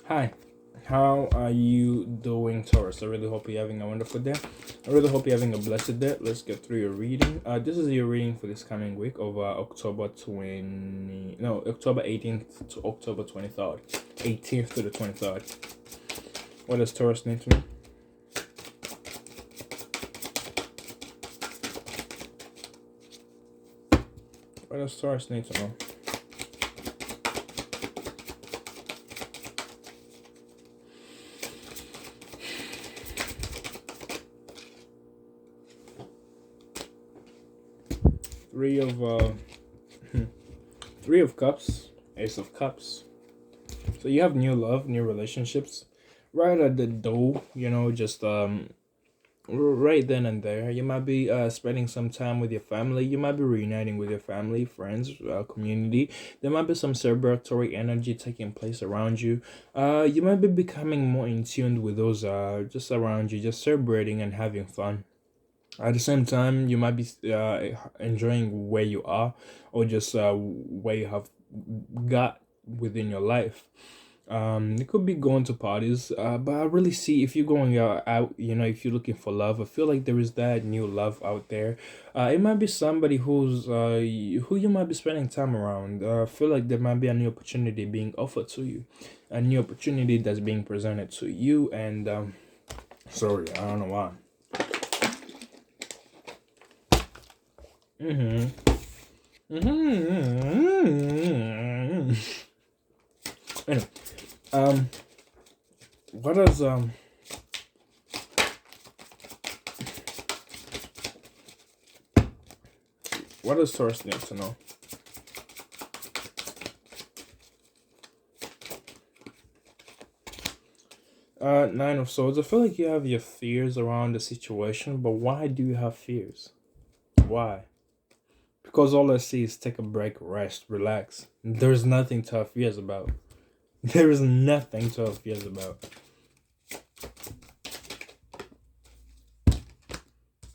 Hi, how are you doing, Taurus? I really hope you're having a wonderful day. I really hope you're having a blessed day. Let's get through your reading. This is your reading for this coming week of October 18th to October 23rd. 18th to the 23rd. What does Taurus need to know? What does Taurus need to know? Three of Three of Cups, Ace of Cups. So you have new love, new relationships, right at the door. Just right then and there. You might be spending some time with your family. You might be reuniting with your family, friends, community. There might be some celebratory energy taking place around you. You might be becoming more in tune with those just around you, just celebrating and having fun. At the same time, you might be enjoying where you are, or just where you have got within your life. It could be going to parties, but I really see if you're going out, if you're looking for love, I feel like there is that new love out there. It might be somebody who you might be spending time around. I feel like there might be a new opportunity being offered to you, a new opportunity that's being presented to you, and sorry, I don't know why. Mm-hmm. Mm-hmm. Anyway, um, what does what does Taurus need to know? Nine of Swords. I feel like you have your fears around the situation, but why do you have fears? Why? Because all I see is take a break, rest, relax. There's nothing to have fears about. There is nothing to have fears about.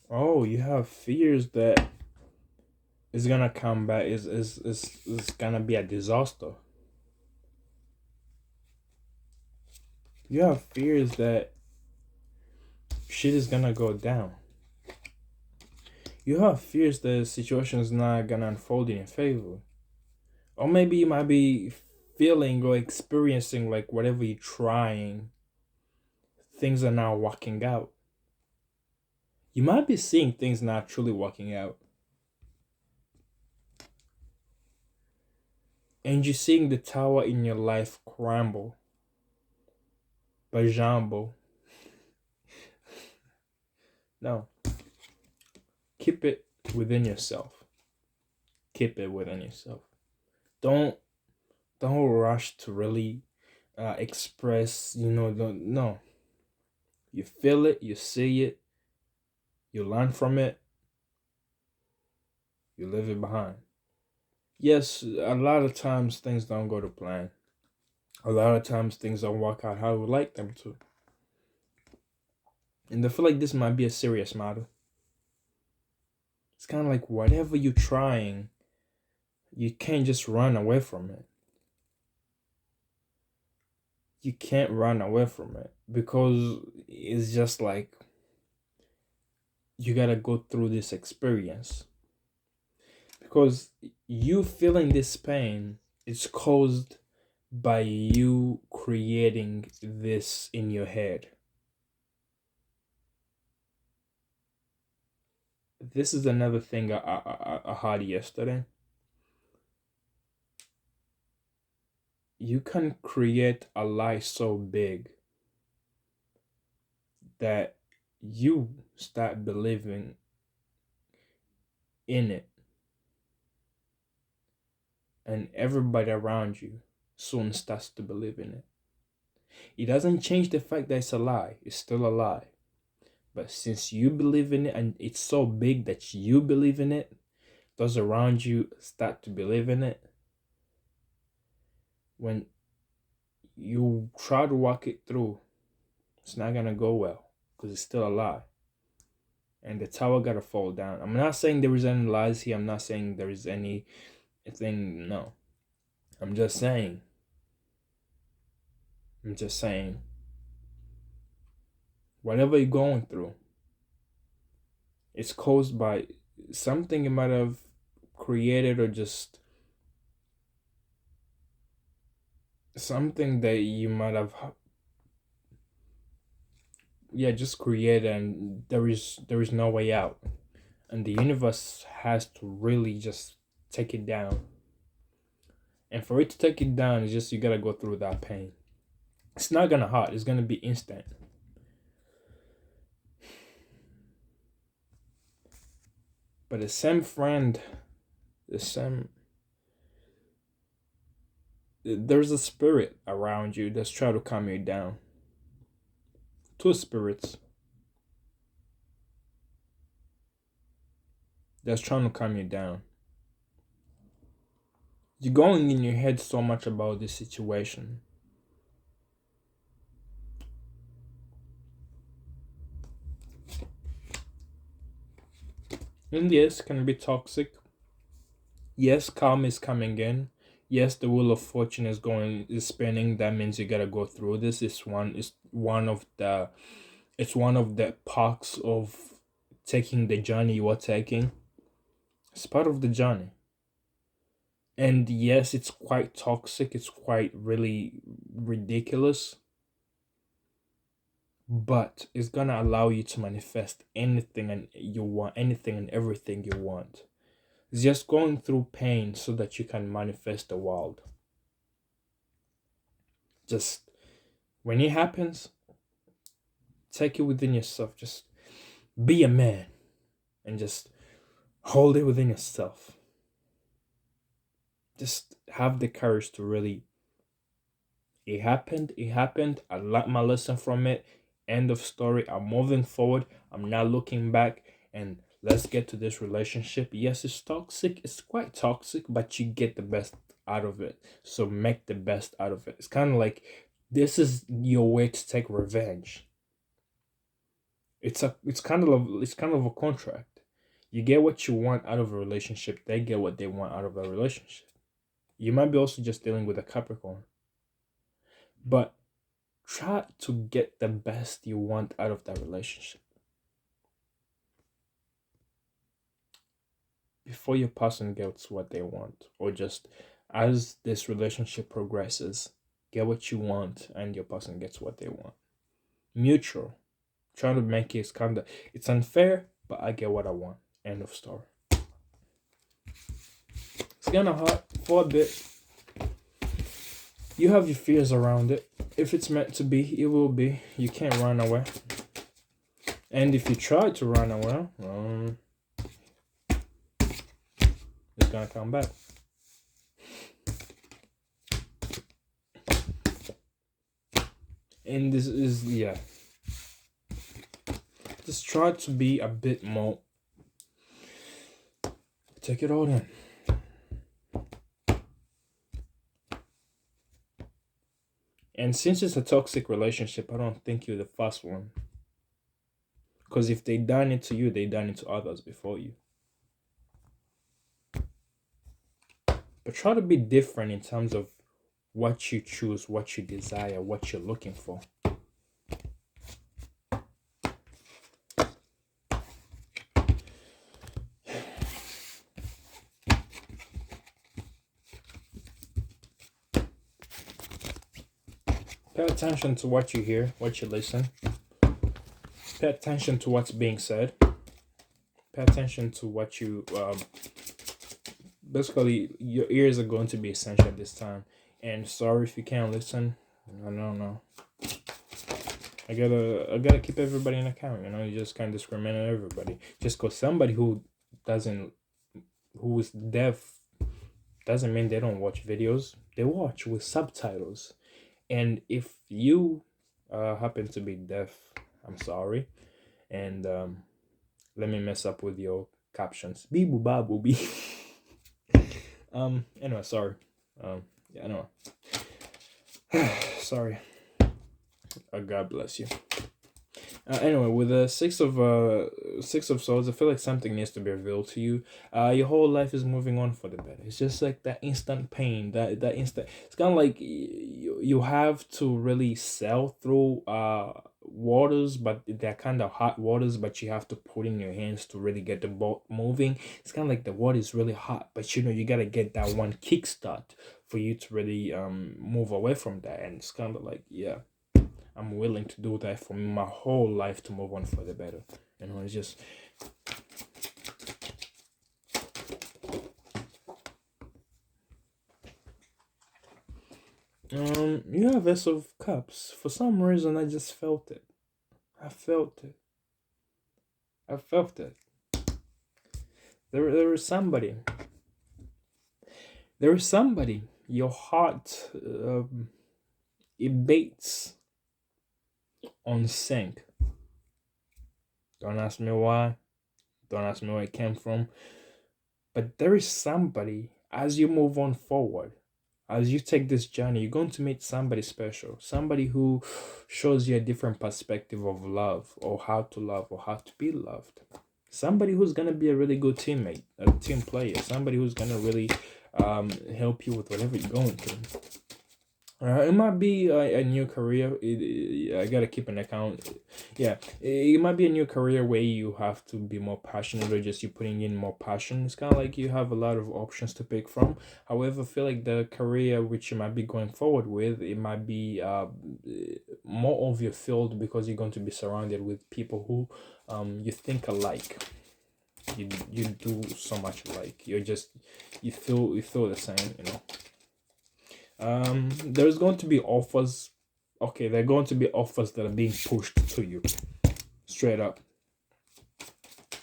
Oh, you have fears that is gonna come back is gonna be a disaster. You have fears that shit is gonna go down. You have fears that the situation is not gonna unfold in your favor. Or maybe you might be feeling or experiencing like whatever you're trying, things are not working out. You might be seeing things not truly working out. And you're seeing the tower in your life crumble, bajambo. No, keep it within yourself. Keep it within yourself. Don't don't rush to really express. Don't no. You feel it, you see it, you learn from it, you leave it behind. Yes, a lot of times things don't go to plan. A lot of times things don't work out how we would like them to. And I feel like this might be a serious matter. It's kind of like whatever you're trying, you can't just run away from it. You can't run away from it because it's just like you gotta go through this experience. Because you feeling this pain is caused by you creating this in your head. This is another thing I had yesterday. You can create a lie so big that you start believing in it, and everybody around you soon starts to believe in it. It doesn't change the fact that it's a lie, it's still a lie. But since you believe in it and it's so big that you believe in it, those around you start to believe in it. When you try to walk it through, it's not gonna go well because it's still a lie. And the tower gotta fall down. I'm not saying there is any lies here. I'm not saying there is anything. No, I'm just saying I'm just saying, whatever you're going through, it's caused by something you might have created, or just something that you might have, yeah, just created, and there is no way out. And the universe has to really just take it down. And for it to take it down, it's just you gotta go through that pain. It's not gonna hurt, it's gonna be instant. But the same friend, the same, there's a spirit around you that's trying to calm you down. Two spirits that's trying to calm you down. You're going in your head so much about this situation. And yes, it can be toxic. Yes, calm is coming in. Yes, the wheel of fortune is spinning. That means you gotta go through this. It's one of the parts of taking the journey you are taking. It's part of the journey. And yes, it's quite toxic. It's quite really ridiculous. But it's gonna allow you to manifest anything and you want, anything and everything you want. It's just going through pain so that you can manifest the world. Just when it happens, take it within yourself. Just be a man and just hold it within yourself. Just have the courage to really, it happened, it happened. I learned my lesson from it. End of story. I'm moving forward. I'm not looking back. And let's get to this relationship. Yes, it's toxic. It's quite toxic, but you get the best out of it. So make the best out of it. It's kind of like this is your way to take revenge. It's kind of a contract. You get what you want out of a relationship. They get what they want out of a relationship. You might be also just dealing with a Capricorn, but try to get the best you want out of that relationship before your person gets what they want, or just as this relationship progresses, get what you want and your person gets what they want. Mutual. Trying to make it's unfair, but I get what I want. End of story. It's gonna hurt for a bit. You have your fears around it. If it's meant to be, it will be. You can't run away. And if you try to run away, it's gonna come back. And this is, yeah. Just try to be a bit more. Take it all in. And since it's a toxic relationship, I don't think you're the first one. Because if they done it to you, they done it to others before you. But try to be different in terms of what you choose, what you desire, what you're looking for. Pay attention to what you hear, what you listen. Pay attention to what's being said. Pay attention to what you basically your ears are going to be essential this time. And sorry if you can't listen. No. I gotta keep everybody in account. You just can't discriminate on everybody. Just cause somebody who is deaf doesn't mean they don't watch videos. They watch with subtitles. And if you happen to be deaf, I'm sorry. And let me mess up with your captions. Bee boo ba boo bee. Anyway, sorry. Yeah, no. Sorry. God bless you. Anyway, with the six of swords, I feel like something needs to be revealed to you. Your whole life is moving on for the better. It's just like that instant pain, that instant. It's kind of like you have to really sail through waters, but they're kind of hot waters. But you have to put in your hands to really get the boat moving. It's kind of like the water is really hot, but you gotta get that one kickstart for you to really move away from that. And it's kind of like, yeah, I'm willing to do that for my whole life to move on for the better. It's just you have Ace of Cups. For some reason, I just felt it. I felt it. I felt it. There is somebody. There is somebody. Your heart, it beats on sync. Don't ask me why. Don't ask me where it came from. But there is somebody as you move on forward, as you take this journey, you're going to meet somebody special, somebody who shows you a different perspective of love, or how to love, or how to be loved. Somebody who's going to be a really good teammate, a team player, somebody who's going to really help you with whatever you're going through. It might be a new career. I gotta keep an account. Yeah, it might be a new career where you have to be more passionate, or just you putting in more passion. It's kind of like you have a lot of options to pick from. However, I feel like the career which you might be going forward with, it might be more of your field, because you're going to be surrounded with people who you think alike. You do so much alike. You feel the same. There's going to be offers. Okay, there are going to be offers that are being pushed to you straight up.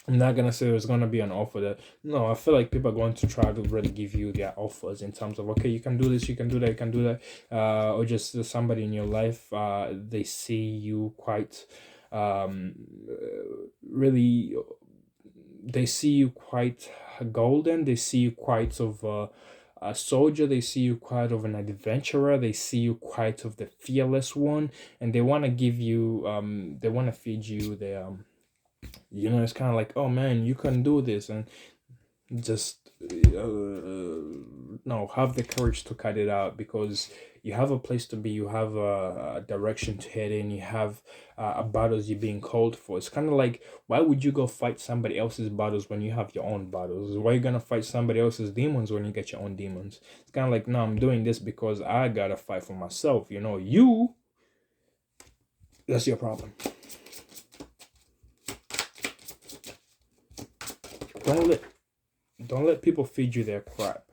I'm not gonna say there's gonna be an offer that, no, I feel like people are going to try to really give you their offers in terms of, okay, you can do this, you can do that, you can do that, or just somebody in your life, they see you quite, really, they see you quite golden, they see you quite of a soldier, they see you quite of an adventurer, they see you quite of the fearless one, and they want to give you they want to feed you the it's kind of like, oh man, you can do this, and just no, have the courage to cut it out, because you have a place to be, you have a direction to head in, you have battles you're being called for. It's kind of like, why would you go fight somebody else's battles when you have your own battles? Why are you gonna fight somebody else's demons when you get your own demons? It's kind of like, no, I'm doing this because I gotta fight for myself. That's your problem. Don't let people feed you their crap,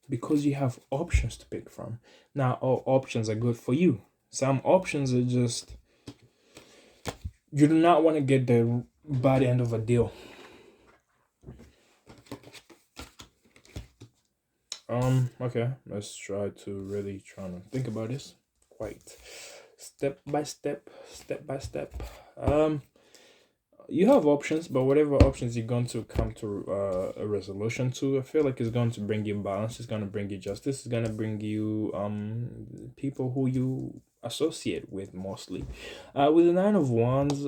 because you have options to pick from. Now, all options are good for you. Some options are just, you do not want to get the bad end of a deal. Okay, let's try to really try to think about this quite step by step, step by step. You have options, but whatever options you're going to come to a resolution to, I feel like it's going to bring you balance. It's going to bring you justice. It's going to bring you people who you associate with mostly. With the Nine of Wands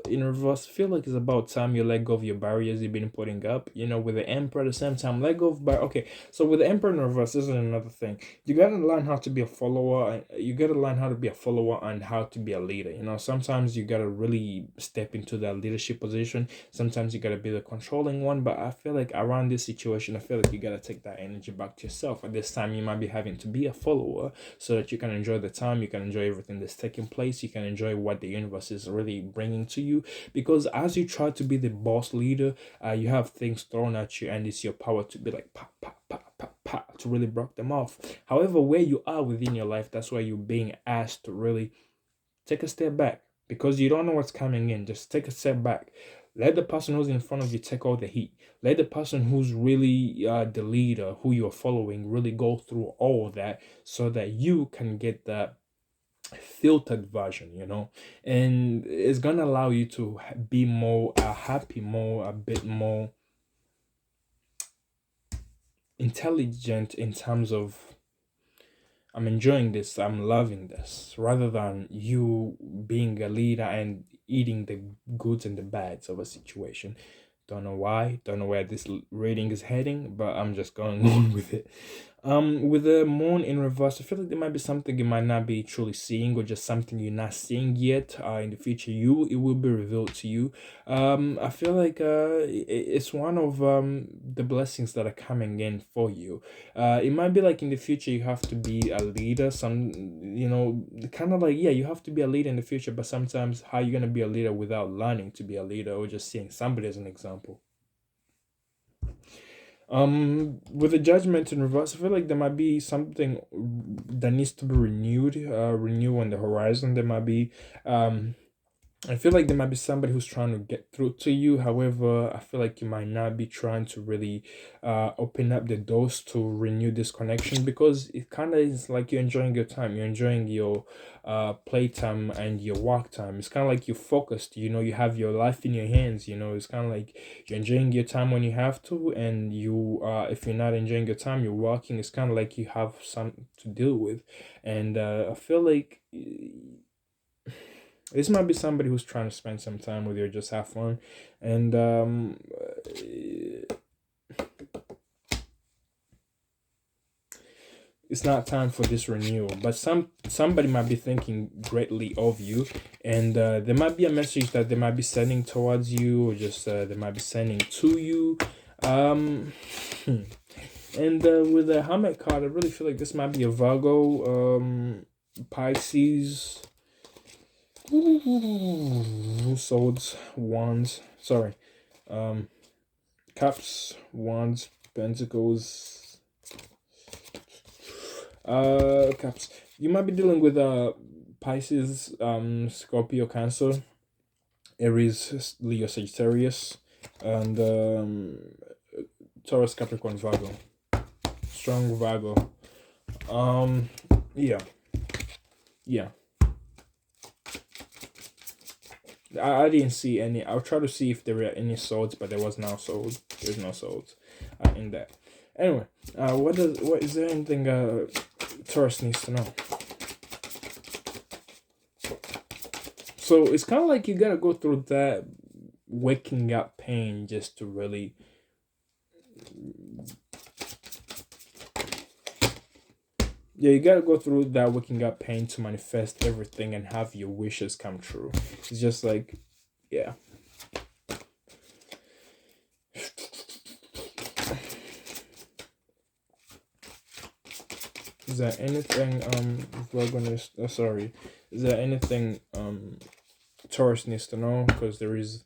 in reverse, I feel like it's about time you let go of your barriers you've been putting up. With the Emperor at the same time, let go of okay. So with the Emperor in reverse, this is another thing. You gotta learn how to be a follower. You gotta learn how to be a follower and how to be a leader. Sometimes you gotta really step into that leadership position. Sometimes you gotta be the controlling one. But I feel like around this situation, I feel like you gotta take that energy back to yourself. At this time, you might be having to be a follower so that you can enjoy the time. You can enjoy everything that's taking place. You can enjoy what the universe is really bringing to you. Because as you try to be the boss leader, you have things thrown at you, and it's your power to be like pa pa pa pa pa to really block them off. However, where you are within your life, that's why you're being asked to really take a step back, because you don't know what's coming in. Just take a step back. Let the person who's in front of you take all the heat. Let the person who's really the leader, who you're following, really go through all of that, so that you can get that filtered version. And it's gonna allow you to be more happy, a bit more intelligent in terms of I'm enjoying this, I'm loving this, rather than you being a leader and eating the goods and the bads of a situation. Don't know why, don't know where this reading is heading, but I'm just going on with it. With the moon in reverse, I feel like there might be something you might not be truly seeing, or just something you're not seeing yet. In the future, it will be revealed to you. I feel like it's one of the blessings that are coming in for you. It might be like in the future you have to be a leader. Some, kind of like, yeah, you have to be a leader in the future. But sometimes, how you gonna be a leader without learning to be a leader, or just seeing somebody as an example? With the judgment in reverse, I feel like there might be something that needs to be renewed, renew on the horizon. There might be I feel like there might be somebody who's trying to get through to you. However, I feel like you might not be trying to really open up the doors to renew this connection, because it kind of is like you're enjoying your time. You're enjoying your playtime and your work time. It's kind of like you're focused. You have your life in your hands. It's kind of like you're enjoying your time when you have to, and if you're not enjoying your time, you're working. It's kind of like you have something to deal with, and I feel like this might be somebody who's trying to spend some time with you or just have fun. And it's not time for this renewal. But somebody might be thinking greatly of you, and there might be a message that they might be sending towards you, or just they might be sending to you. Um, and with the Hermit card, I really feel like this might be a Virgo, Pisces. Swords, wands, sorry, um, cups, wands, pentacles, cups. You might be dealing with Pisces, Scorpio, Cancer, Aries, Leo, Sagittarius, and Taurus, Capricorn, Virgo. Strong Virgo. Um, yeah, yeah. I didn't see any. I'll try to see if there were any swords, but there was no sword. There's no swords in that. Anyway, what is there anything Taurus needs to know? So it's kind of like you gotta go through that waking up pain just to really. Yeah, you gotta go through that waking up pain to manifest everything and have your wishes come true. It's just like, yeah. Is there anything we're gonna sorry? Is there anything Taurus needs to know? Because there is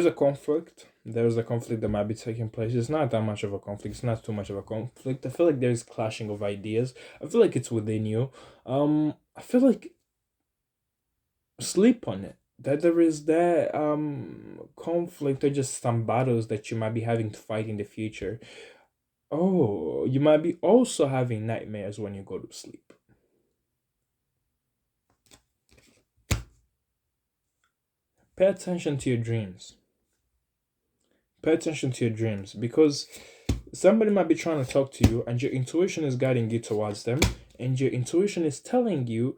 a conflict. There's a conflict that might be taking place. It's not that much of a conflict. It's not too much of a conflict. I feel like there's clashing of ideas. I feel like it's within you. I feel like sleep on it. That there is that conflict, or just some battles that you might be having to fight in the future. Oh, you might be also having nightmares when you go to sleep. Pay attention to your dreams. Pay attention to your dreams, because somebody might be trying to talk to you, and your intuition is guiding you towards them, and your intuition is telling you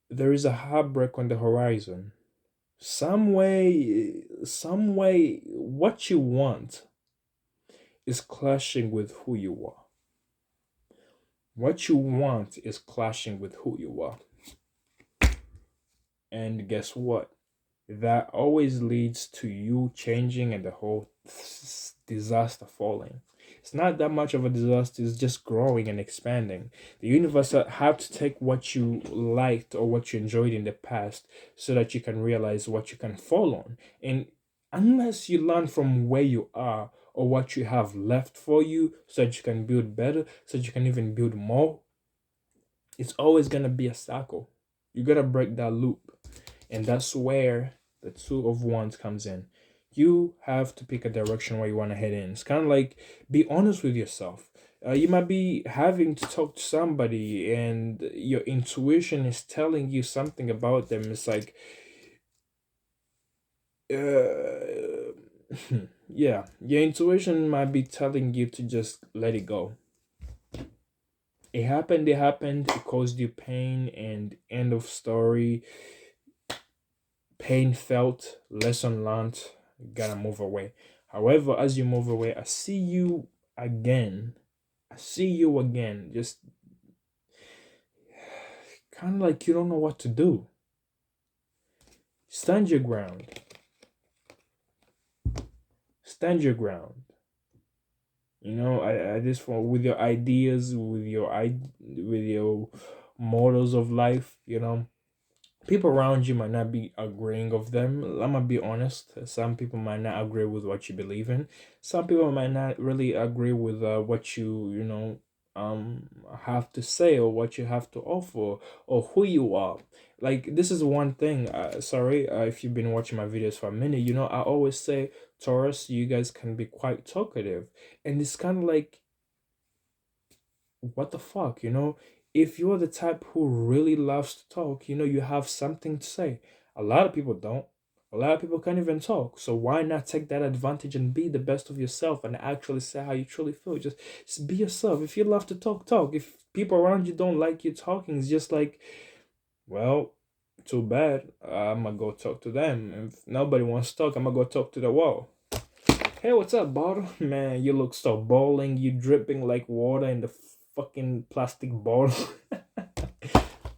there is a heartbreak on the horizon. Some way, what you want is clashing with who you are. What you want is clashing with who you are. And guess what? That always leads to you changing and the whole disaster falling. It's not that much of a disaster, it's just growing and expanding. The universe have to take what you liked or what you enjoyed in the past, so that you can realize what you can fall on. And unless you learn from where you are, or what you have left for you, so that you can build better, so that you can even build more, it's always going to be a cycle. You got to break that loop. And that's where the two of wands comes in. You have to pick a direction where you want to head in. It's kind of like, be honest with yourself. You might be having to talk to somebody, and your intuition is telling you something about them. It's like, yeah, your intuition might be telling you to just let it go. It happened, it caused you pain, and end of story. Pain felt, lesson learned, gotta move away. However, as you move away, I see you again. I see you again. Just kind of like you don't know what to do. Stand your ground. Stand your ground. I just for with your ideas, with your models of life. People around you might not be agreeing of them. I'm gonna be honest. Some people might not agree with what you believe in. Some people might not really agree with what you have to say, or what you have to offer, or who you are. Like, this is one thing. Sorry, if you've been watching my videos for a minute, I always say, Taurus, you guys can be quite talkative, and it's kind of like, what the fuck, if you're the type who really loves to talk, you have something to say. A lot of people don't. A lot of people can't even talk. So why not take that advantage and be the best of yourself and actually say how you truly feel? Just be yourself. If you love to talk, talk. If people around you don't like you talking, it's just like, well, too bad. I'm gonna go talk to them. If nobody wants to talk, I'm gonna go talk to the wall. Hey, what's up, bottle? Man, you look so bowling. You dripping like water in the fucking plastic bottle.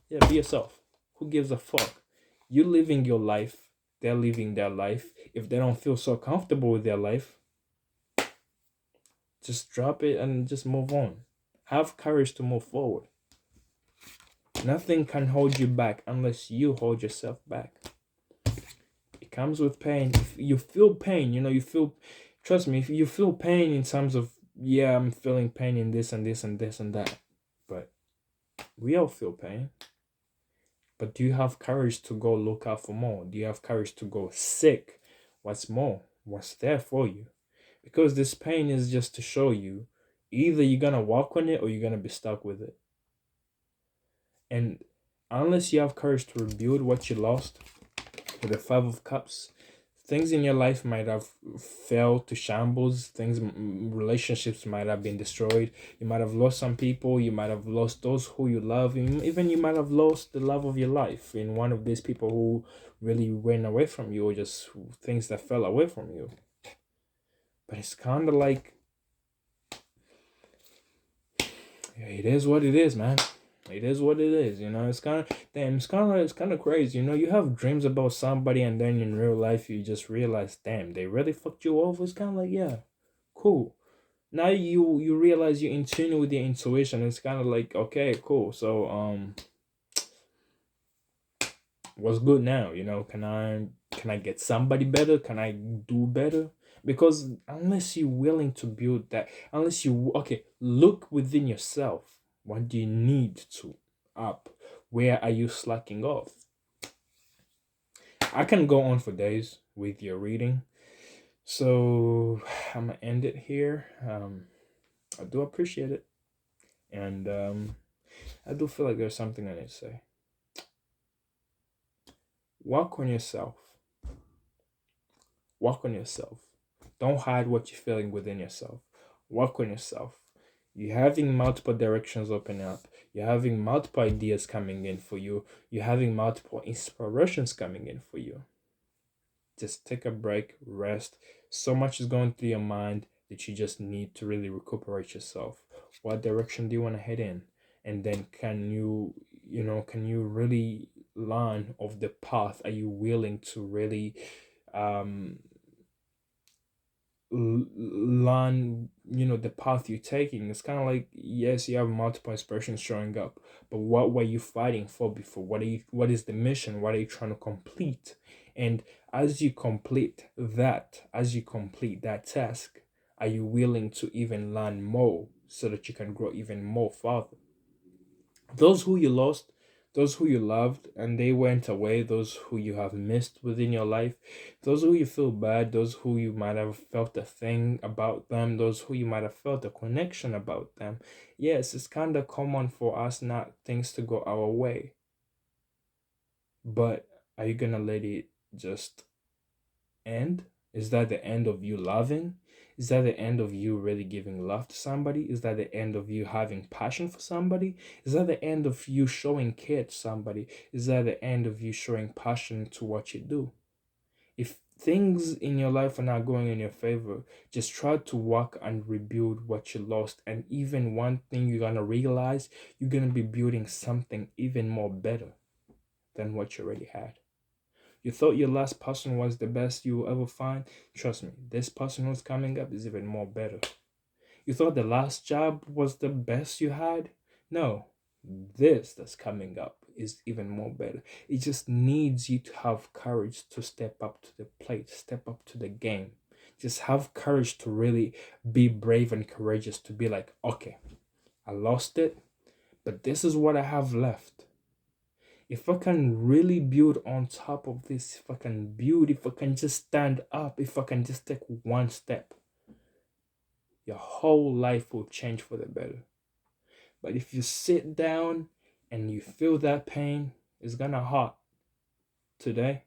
Yeah, be yourself. Who gives a fuck? You living your life. They're living their life. If they don't feel so comfortable with their life, just drop it and just move on. Have courage to move forward. Nothing can hold you back unless you hold yourself back. It comes with pain. If you feel pain, you feel, trust me, if you feel pain in terms of, yeah, I'm feeling pain in this and this and this and that, but we all feel pain. But do you have courage to go look out for more? Do you have courage to go seek what's more, what's there for you? Because this pain is just to show you, either you're gonna walk on it or you're gonna be stuck with it. And unless you have courage to rebuild what you lost, with the Five of Cups, things in your life might have fell to shambles. Relationships might have been destroyed. You might have lost some people. You might have lost those who you love. Even you might have lost the love of your life in one of these people who really went away from you, or just things that fell away from you. But it's kind of like, it is what it is, man. It is what it is. It's kind of, damn. It's kind of crazy. You have dreams about somebody, and then in real life you just realize, damn, they really fucked you over. It's kind of like, yeah, cool. Now you realize you're in tune with your intuition. It's kind of like, okay, cool. So what's good now? Can I get somebody better? Can I do better? Because unless you're willing to build that, unless you, okay, look within yourself. What do you need to up? Where are you slacking off? I can go on for days with your reading, so I'm gonna end it here. I do appreciate it, and I do feel like there's something I need to say. Work on yourself. Work on yourself. Don't hide what you're feeling within yourself. Work on yourself. You're having multiple directions open up. You're having multiple ideas coming in for you. You're having multiple inspirations coming in for you. Just take a break, rest. So much is going through your mind that you just need to really recuperate yourself. What direction do you want to head in? And then can you really learn of the path? Are you willing to really um learn the path you're taking? It's kind of like, yes, you have multiple inspirations showing up, but what were you fighting for before? What is the mission? What are you trying to complete? And as you complete that task, are you willing to even learn more so that you can grow even more farther? Those who you lost, those who you loved and they went away, those who you have missed within your life, those who you feel bad, those who you might have felt a thing about them, those who you might have felt a connection about them. Yes, it's kind of common for us not things to go our way, but are you gonna let it just end? Is that the end of you loving? Is that the end of you really giving love to somebody? Is that the end of you having passion for somebody? Is that the end of you showing care to somebody? Is that the end of you showing passion to what you do? If things in your life are not going in your favor, just try to work and rebuild what you lost. And even one thing you're gonna realize, you're gonna be building something even more better than what you already had. You thought your last person was the best you will ever find? Trust me, this person who's coming up is even more better. You thought the last job was the best you had? No, this that's coming up is even more better. It just needs you to have courage to step up to the plate, step up to the game. Just have courage to really be brave and courageous to be like, okay, I lost it, but this is what I have left. If I can really build on top of this, if I can build, if I can just stand up, if I can just take one step, your whole life will change for the better. But if you sit down and you feel that pain, it's gonna hurt today,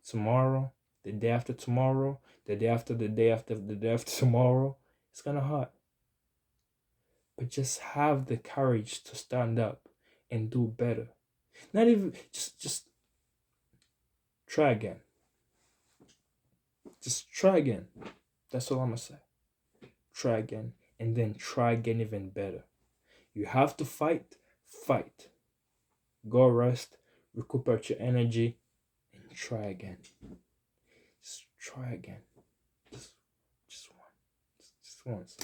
tomorrow, the day after tomorrow, the day after the day after the day after tomorrow. It's gonna hurt. But just have the courage to stand up and do better. Not even just try again. Just try again. That's all I'm gonna say. Try again, and then try again even better. You have to fight, fight. Go rest, recuperate your energy, and try again. Just try again. Just once. Just once.